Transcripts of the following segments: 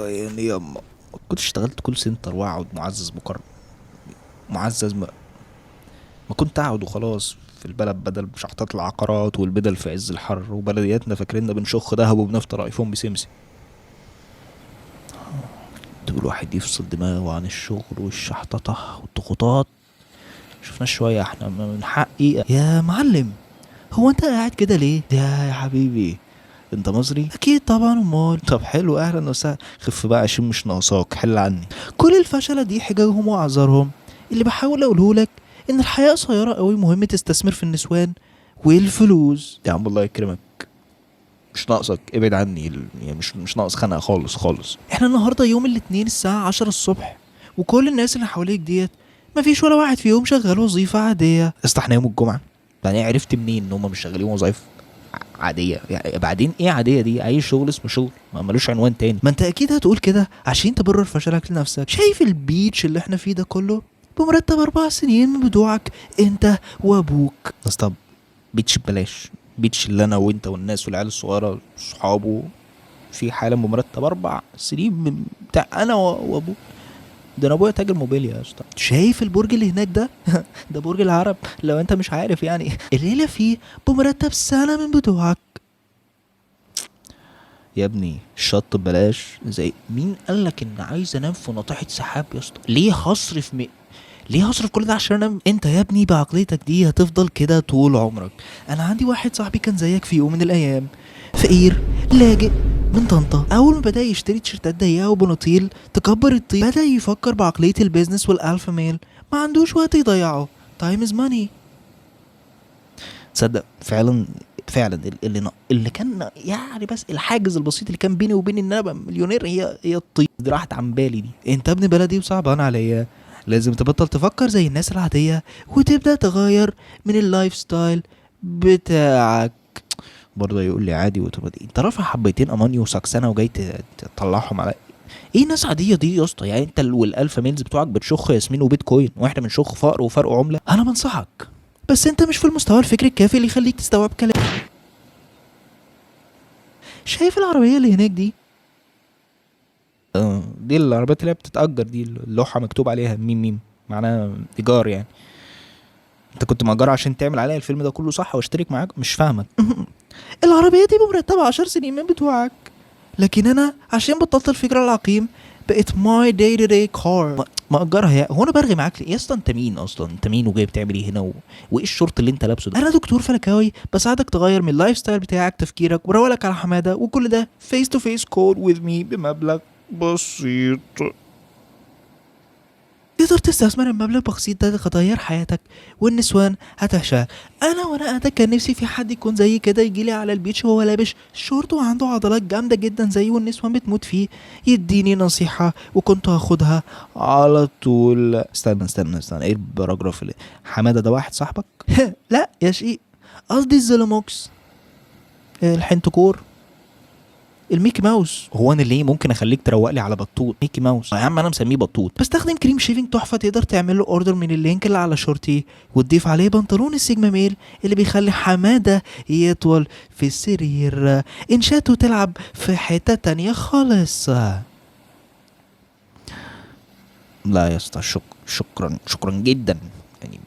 يعني ما كنت اشتغلت كول سنتر واقعد معزز مكرم. معزز ما كنت اقعد وخلاص في البلد بدل شحطات العقارات والبدل في عز الحر وبلدياتنا فاكريننا بنشخ دهب وبنفطر ايفون بسمسم. تقول الواحد يفصل دماغه عن الشغل والشحططة والضغوطات. شفنا شوية احنا من حقي يا معلم. هو انت قاعد كده ليه يا حبيبي؟ انت مصري اكيد طبعا. امال طب حلو، اهلا وسهلا. خف بقى عشان مش ناقصاك، حل عني. كل الفشلة دي حججهم واعذارهم. اللي بحاول اقوله لك ان الحياة قصيرة قوي، مهم تستثمر في النسوان والفلوس. يا عم الله يكرمك، مش ناقصك، ابعد عني يعني مش ناقص خنقه خالص خالص. احنا النهارده يوم الاثنين الساعه 10 الصبح، وكل الناس اللي حواليك ديت مفيش ولا واحد فيهم شغال وظيفه عاديه. اصطحنا يوم الجمعه، يعني عرفت منين ان هم مش شغالين وظايف عاديه؟ يعني بعدين ايه عاديه دي؟ اي شغل اسمه شغل، ما ملوش عنوان تاني. ما انت اكيد هتقول كده عشان تبرر فشلك لنفسك. شايف البيتش اللي احنا فيه ده كله بمرتب 4 سنين من بتوعك انت وابوك؟ بس طب بيتش ببلاش؟ بيتش اللي انا وانت والناس والعيال الصغيره صحابه في حاله بمرتب 4 سنين من بتاع انا وابوه. ده انا ابويا تاجر موبيليا يا اسطى. شايف البرج اللي هناك ده؟ ده برج العرب لو انت مش عارف. يعني الليله فيه بمرتب سنه من بتوعك. يا ابني الشط ببلاش؟ زي مين قالك ان عايز انام في ناطحه سحاب يا اسطى؟ ليه هصرف كل ده عشان انام؟ انت يا ابني بعقليتك دي هتفضل كده طول عمرك. انا عندي واحد صاحبي كان زيك في يوم من الايام، فقير لاجئ من طنطا. اول ما بدا يشتري تيشيرتات ضيقه وبناطيل تكبر الطين، بدا يفكر بعقليه البيزنس والالفا ميل. ما عندوش وقت يضيعه. تايم از ماني. تصدق فعلا اللي كان يعني بس الحاجز البسيط اللي كان بيني وبين ان انا ابقى مليونير هي الطين دي راحت عن بالي. دي انت ابن بلدي وصعبان عليا. لازم تبطل تفكر زي الناس العادية وتبدأ تغير من اللايف ستايل بتاعك. برضه يقول لي عادي وتبقى دي انت رافع حبيتين امانيو وساكسانة وجاي تطلعهم على ايه؟ ناس عادية دي يا اسطى؟ يعني انت والالفا ميلز بتوعك بتشخ ياسمين وبيتكوين واحنا بنشخ فقر وفرق عملة. انا بنصحك بس انت مش في المستوى الفكري الكافي اللي يخليك تستوعب كلام. شايف العربية اللي هناك دي؟ دي العربيات اللي هي بتتأجر، دي اللوحة مكتوب عليها ميم معناها ايجار يعني. انت كنت مأجرها عشان تعمل عليها الفيلم ده كله صح واشترك معاك؟ مش فاهمك. العربية دي بمرتبة 10 سنين من بتوعك، لكن انا عشان بطلت الفكرة العقيم بقت ماي داي تو داي كار مأجرها. هو انا برغي معاك ليه يا اسطى؟ انت مين اصلا؟ انت مين وجاي بتعمل ايه هنا وايه الشورت اللي انت لابسه ده؟ انا دكتور فلكاوي بساعدك تغير من اللايف ستايل بتاعك تفكيرك وروالك على حماده، وكل ده فيس تو فيس كول وذ مي بمبلغ بسيط. تقدر تستثمر المبلغ البسيط ده لتغير حياتك والنسوان هتعشى. وانا كان نفسي في حد يكون زي كده، يجيلي على البيتش وهو لابس شورت وعنده عضلات جامده جدا زي والنسوان بتموت فيه، يديني نصيحه وكنت هاخدها على طول. استنى ايه الباراجراف اللي حماده ده واحد صاحبك؟ لا يا شقيق، قصدي الزلموكس، الحنتكور، الميكي ماوس. هو انا ليه ممكن اخليك تروق لي على بطوط ميكي ماوس؟ يا عم انا مسميه بطوط. بستخدم كريم شيفنج تحفه، تقدر تعمل له اوردر من اللينك اللي على شورتي وتضيف عليه بنطلون السيجما ميل اللي بيخلي حماده يطول في السرير، انشاته تلعب في حته تانية خالص. لا يا اسطى، شكرا جدا يعني.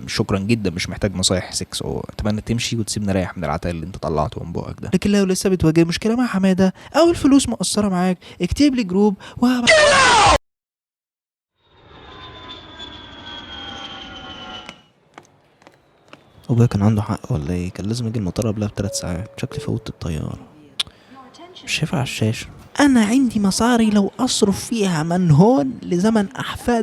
شكرا جدا، مش محتاج نصايح سكس، اتمنى تمشي وتسيبني رايح من العتال اللي انت طلعته من بقك ده. لكن لو لسه بتواجه مشكله مع حماده او الفلوس مقصره معاك، اكتب لي جروب ابويا كان عنده حق ولا ايه؟ كان لازم اجي المطار قبلها ب3 ساعات، شكلي فوت الطياره. مش شايفها على الشاشه. انا عندي مصاري لو اصرف فيها من هون لزمن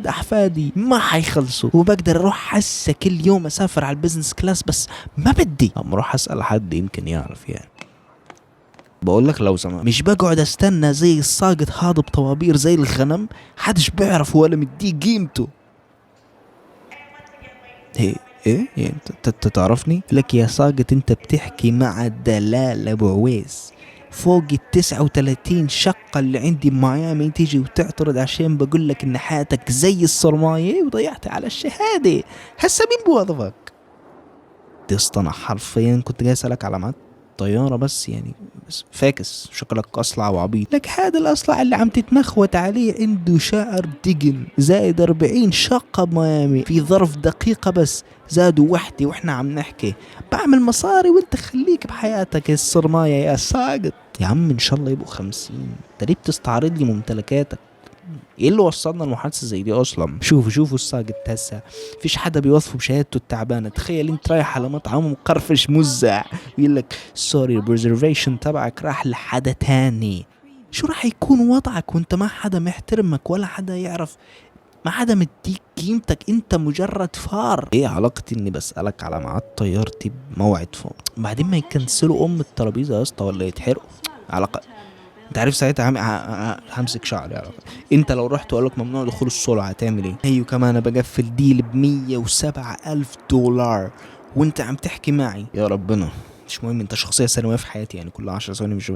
احفادي ما حيخلصوا، وبقدر اروح هسه كل يوم اسافر على البزنس كلاس، بس ما بدي اما اروح اسال حد يمكن يعرف يعني. بقول لك لو سمحت، مش بقعد استنى زي الساقط هاضب طوابير زي الغنم، حدش بيعرف ولا مديه قيمته. ايه ايه انت تعرفني؟ لك يا ساقط انت بتحكي مع الدلال ابو عويس. فوق 39 شقة اللي عندي بميامي تيجي وتعترض عشان بقول لك ان حياتك زي الصرماية وضيعت على الشهادة. هسا مين بوظفك؟ دي اصطنع حرفيا كنت جاي اسألك على ميعاد طيارة بس يعني، بس فاكس شكلك اصلع وعبيط. لك هذا الاصلع اللي عم تتمخوت عليه عنده شعر دقن زائد 40 شقة بميامي في ظرف دقيقة بس، زادوا وحدي واحنا عم نحكي. بعمل مصاري وانت خليك بحياتك الصرماية يا ساقط. يا عم ان شاء الله يبقوا 50. انت ليه بتستعرض لي ممتلكاتك؟ ايه اللي وصلنا لمحادثه زي دي اصلا؟ شوفوا الساقط هسه فيش حدا بيوصفه بشهادته التعبانه. تخيل انت رايح على مطعم مقرفش مزع يقول لك سوري الريزرفيشن تبعك راح لحدا تاني. شو راح يكون وضعك وانت ما حدا محترمك ولا حدا يعرف، ما حدا مديك قيمتك، انت مجرد فار. ايه علاقتي اني بسألك على ميعاد طيارتي بموعد فوق؟ بعدين ما يكنسلوا الترابيزه يا اسطى ولا يتحرقوا علاقة. انت عارف ساعتها همسك شعري على طول. انت لو رحت وقالك ممنوع دخول الصلع هتعمل ايه؟ ايوه كمان انا بقفل ديل $107,000 وانت عم تحكي معي. يا ربنا مش مهم، انت شخصية ثانوية في حياتي يعني كل 10 ثواني مش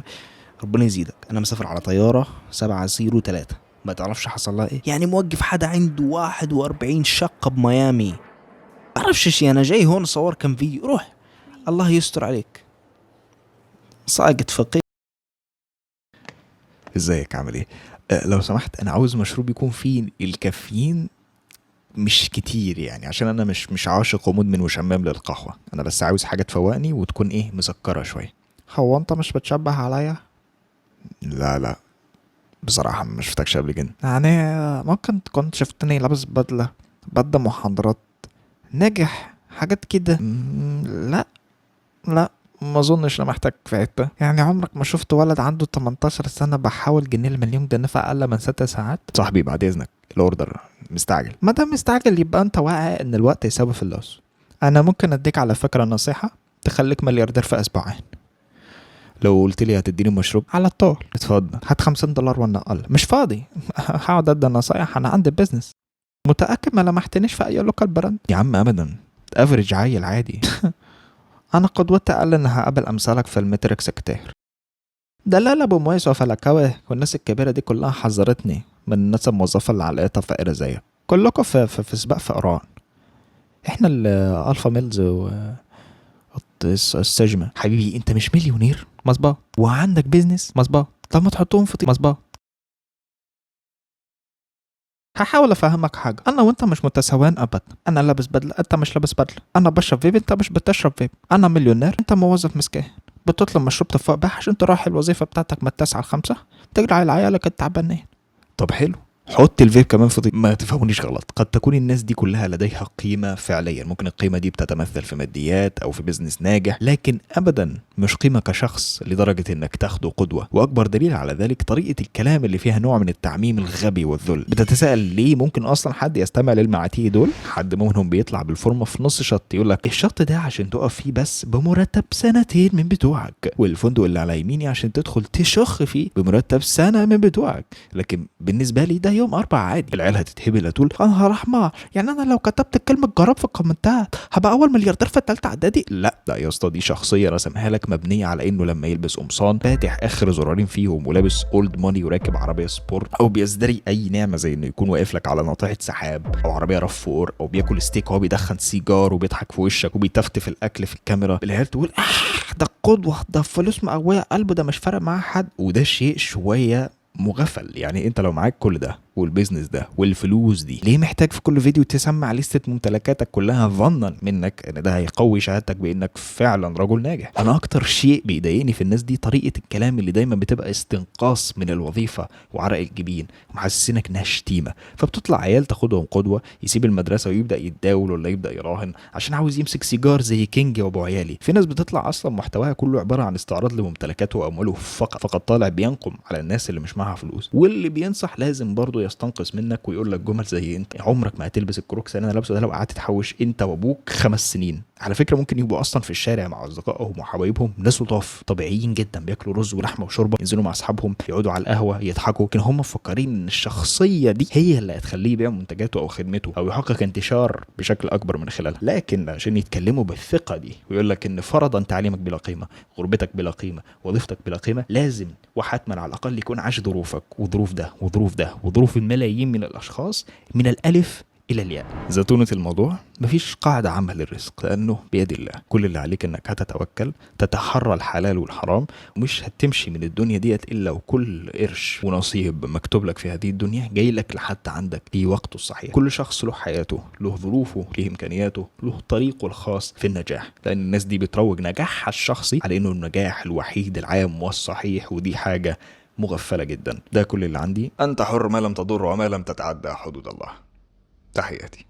ربنا يزيدك. انا مسافر على طيارة 703 ما تعرفش حصل لها ايه؟ يعني موقف حدا عنده 41 شقة بميامي. معرفش شي، انا جاي هون اصور كم فيديو. روح الله يستر عليك ساقط فقير. ازيك عامل ايه؟ لو سمحت انا عاوز مشروب يكون فيه الكافيين مش كتير، يعني عشان انا مش عاشق ومدمن وشمام للقهوة. انا بس عاوز حاجة تفوقني وتكون ايه مسكرة شوية. هو انت مش بتشبه عليا؟ لا بصراحة ما شفتكش قبل كده. يعني ممكن تكون شفتني لابس بدلة بقدم محاضرات ناجح حاجات كده. لا ما اظنش انا محتاج في حته. يعني عمرك ما شفت ولد عنده 18 سنه بحاول جنيه المليون جنيه في اقل من 6 ساعات؟ صاحبي بعد اذنك الاوردر مستعجل. ما دام مستعجل يبقى انت واعي ان الوقت يساوي فلوس. انا ممكن اديك على فكره نصيحه تخليك ملياردير في اسبوعين. لو قلت لي هتديني مشروب على الطول اتفضل. هات $50 وانا اقل. مش فاضي هقعد ادي نصايح، انا عندي بيزنس. متاكد ما لمحتنيش في اي لوكال براند؟ يا عم ابدا، افريج عيل عادي. انا قدوتي قال انها قابل امثالك في المتركس كتير. دلال ابو مويس وفلكاوي والناس الكبيره دي كلها حذرتني من الناس الموظفه اللي علقتها فقيره زيك. كلكم في سباق فقران. احنا الالفا ميلز السجمة. حبيبي انت مش مليونير؟ مظبوط. وعندك بيزنس؟ مظبوط. طب ما تحطهم في مظبوط. هحاول افهمك حاجه، انا وانت مش متساويين ابدا. انا لابس بدله انت مش لابس بدله، انا بشرب فيب انت مش بتشرب فيب، انا مليونير انت موظف مسكين بتطلب مشروب تفوق بيه عشان تروح الوظيفه بتاعتك من 9 ل5 تجري على عيالك التعبانين. طب حلو، حط الفيب كمان في ما تفهمونيش غلط، قد تكون الناس دي كلها لديها قيمة فعليا، ممكن القيمة دي بتتمثل في ماديات او في بيزنس ناجح، لكن ابدا مش قيمة كشخص لدرجة انك تاخده قدوة. واكبر دليل على ذلك طريقة الكلام اللي فيها نوع من التعميم الغبي والذل. بتتساءل ليه ممكن اصلا حد يستمع للمعاتيه دول؟ حد منهم بيطلع بالفورمة في نص شط يقول لك الشط ده عشان تقف فيه بس بمرتب 2 سنين من بتوعك، والفندق اللي على يميني عشان تدخل تشخ فيه بمرتب 1 سنة من بتوعك، لكن بالنسبة لي ده يوم 4 عادي. العيال هتتهبل هتقول انا رحمة، يعني انا لو كتبت كلمة جرب في الكومنتات هبقى اول ملياردير في التالتة اعدادي؟ لا يا اسطى، دي شخصية رسمها لك مبنية على انه لما يلبس قمصان فاتح اخر زرارين فيهم ولابس اولد ماني وراكب عربية سبورت او بيزدري اي نعمة زي انه يكون واقف لك على ناطحة سحاب او عربية رفور او بياكل ستيك وهو بيدخن سيجار وبيضحك في وشك وبيتفتف الاكل في الكاميرا. العيال تقول ده قدوة، ده فلوس مقوية قلبه، ده مش فارق معاه حد. وده شيء شوية مغفل. يعني انت لو معاك كل ده والبيزنس ده والفلوس دي، ليه محتاج في كل فيديو تسمع لستة ممتلكاتك كلها ظنا منك ان ده هيقوي شهادتك بانك فعلا رجل ناجح؟ انا اكتر شيء بيضايقني في الناس دي طريقة الكلام اللي دايما بتبقى استنقاص من الوظيفة وعرق الجبين ومحسسينك انها شتيمة. فبتطلع عيال تاخدهم قدوة، يسيب المدرسة ويبدأ يتداول ولا يبدأ يراهن عشان عاوز يمسك سيجار زي كينج وابو عيالي. في ناس بتطلع اصلا محتواها كله عبارة عن استعراض لممتلكاته وامواله فقط طالع بينقم على الناس اللي مش معاها فلوس. واللي بينصح لازم برضه يستنقص منك ويقول لك جمل زي انت عمرك ما هتلبس الكروكس اللي انا لابسه ده لو قعدت تحوش انت وابوك 5 سنين. على فكره ممكن يبقوا اصلا في الشارع مع اصدقائهم وحبايبهم ناس لطاف طبيعيين جدا بياكلوا رز ولحمه وشوربه، ينزلوا مع اصحابهم يقعدوا على القهوه يضحكوا، لكن هم مفكرين ان الشخصيه دي هي اللي هتخليه يبيع منتجاته او خدمته او يحقق انتشار بشكل اكبر من خلالها. لكن عشان يتكلموا بالثقه دي ويقول لك ان فرضا تعليمك بلا قيمه، غربتك بلا قيمه، وظيفتك بلا قيمه، لازم وحتما على الاقل يكون عاش ظروفك وظروف ده وظروف ده وظروف الملايين من الاشخاص من الالف إلى الياء. زتونة الموضوع، مفيش قاعدة عامة للرزق لأنه بيد الله. كل اللي عليك إنك هتتوكل، تتحرى الحلال والحرام، ومش هتمشي من الدنيا ديت إلا وكل قرش ونصيب مكتوب لك في هذه الدنيا جاي لك لحد عندك في وقته الصحيح. كل شخص له حياته، له ظروفه، له إمكانياته، له طريقه الخاص في النجاح، لأن الناس دي بتروج نجاحها الشخصي على إنه النجاح الوحيد العام والصحيح، ودي حاجة مغفلة جدا. ده كل اللي عندي. أنت حر ما لم تضر وما لم تتعدى حدود الله. تحياتي.